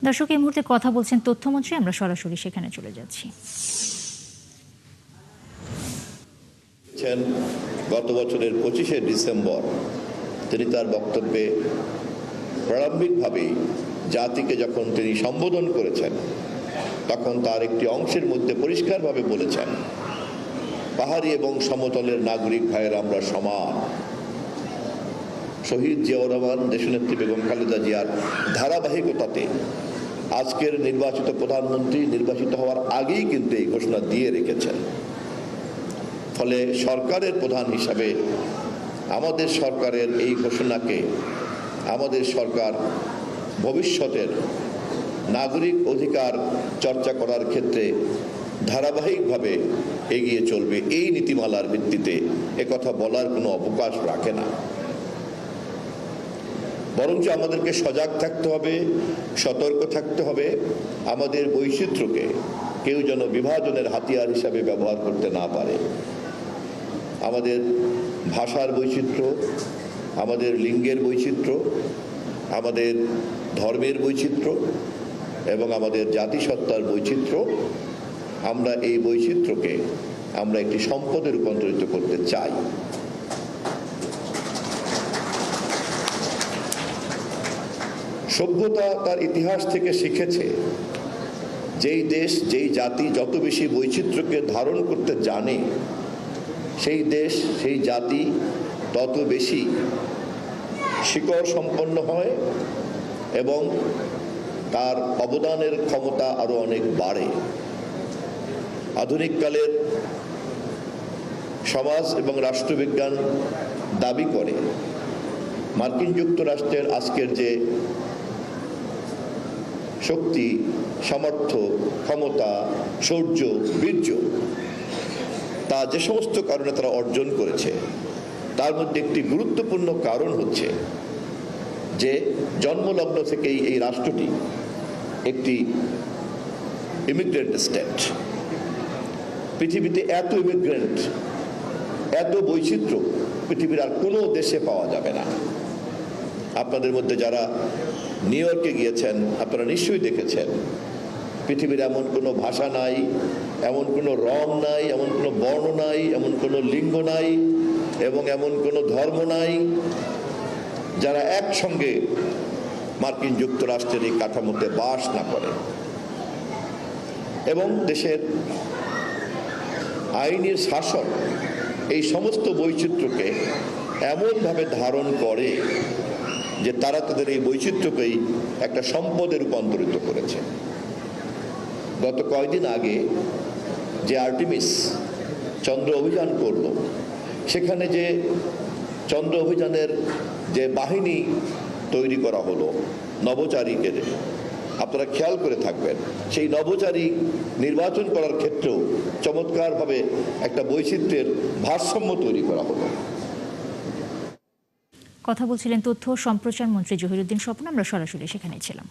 দর্শক এই মুহূর্তে কথা বলছেন তথ্যমন্ত্রী, আমরা সরাসরি সেখানে চলে যাচ্ছি। গত বছরের 25শে ডিসেম্বর তিনি তার বক্তব্যে প্রারম্ভিকভাবেই জাতিকে যখন তিনি সম্বোধন করেছেন, তখন তার একটি অংশের মধ্যে পরিষ্কারভাবে বলেছেন, পাহাড়ি এবং সমতলের নাগরিক ভাইয়েরা আমরা সমান। শহীদ জিয়াউর রহমান, দেশনেত্রী বেগম খালেদা জিয়ার ধারাবাহিকতাতে আজকের নির্বাচিত প্রধানমন্ত্রী নির্বাচিত হওয়ার আগেই কিন্তু এই ঘোষণা দিয়ে রেখেছেন। ফলে সরকারের প্রধান হিসাবে আমাদের সরকারের এই ঘোষণাকে আমাদের সরকার ভবিষ্যতের নাগরিক অধিকার চর্চা করার ক্ষেত্রে ধারাবাহিকভাবে এগিয়ে চলবে এই নীতিমালার ভিত্তিতে একথা বলার কোনো অবকাশ রাখে না। বরঞ্চ আমাদেরকে সজাগ থাকতে হবে, সতর্ক থাকতে হবে, আমাদের বৈচিত্র্যকে কেউ যেন বিভাজনের হাতিয়ার হিসাবে ব্যবহার করতে না পারে। আমাদের ভাষার বৈচিত্র্য, আমাদের লিঙ্গের বৈচিত্র্য, আমাদের ধর্মের বৈচিত্র্য এবং আমাদের জাতিসত্তার বৈচিত্র্য, আমরা এই বৈচিত্র্যকে আমরা একটি সম্পদে রূপান্তরিত করতে চাই। সভ্যতা তার ইতিহাস থেকে শিখেছে, যেই দেশ যেই জাতি যত বেশি বৈচিত্র্যকে ধারণ করতে জানে, সেই দেশ সেই জাতি তত বেশি শিকড় সম্পন্ন হয় এবং তার অবদানের ক্ষমতা আরো অনেক বাড়ে। আধুনিককালের সমাজ এবং রাষ্ট্রবিজ্ঞান দাবি করে মার্কিন যুক্তরাষ্ট্রের আজকের যে শক্তি, সামর্থ্য, ক্ষমতা, শৌর্য, বীর্য, তা যে সমস্ত কারণে তারা অর্জন করেছে, তার মধ্যে একটি গুরুত্বপূর্ণ কারণ হচ্ছে যে জন্মলগ্ন থেকেই এই রাষ্ট্রটি একটি ইমিগ্রেন্ট স্টেট। পৃথিবীতে এত ইমিগ্রেন্ট, এত বৈচিত্র্য পৃথিবীর আর কোনো দেশে পাওয়া যাবে না। আপনাদের মধ্যে যারা নিউ ইয়র্কে গিয়েছেন, আপনারা নিশ্চয়ই দেখেছেন পৃথিবীর এমন কোনো ভাষা নাই, এমন কোনো রং নাই, এমন কোনো বর্ণ নাই, এমন কোনো লিঙ্গ নাই এবং এমন কোনো ধর্ম নাই যারা একসঙ্গে মার্কিন যুক্তরাষ্ট্রের এই কাঠামোতে বাস না করে। এবং দেশের আইনের শাসন এই সমস্ত বৈচিত্র্যকে এমনভাবে ধারণ করে যে তারা তাদের এই বৈচিত্র্যকেই একটা সম্পদে রূপান্তরিত করেছে। গত কয়েকদিন আগে যে আর্টেমিস চন্দ্র অভিযান করল, সেখানে যে চন্দ্র অভিযানের যে বাহিনী তৈরি করা হলো নভোচারীদের, আপনারা খেয়াল করে থাকবেন সেই নভোচারী নির্বাচন করার ক্ষেত্রেও চমৎকারভাবে একটা বৈচিত্র্যের ভারসাম্য তৈরি করা হলো। কথা বলছিলেন তথ্য ও সম্প্রচার মন্ত্রী জহিরুদ্দিন স্বপন, আমরা সরাসরি সেখানে ছিলাম।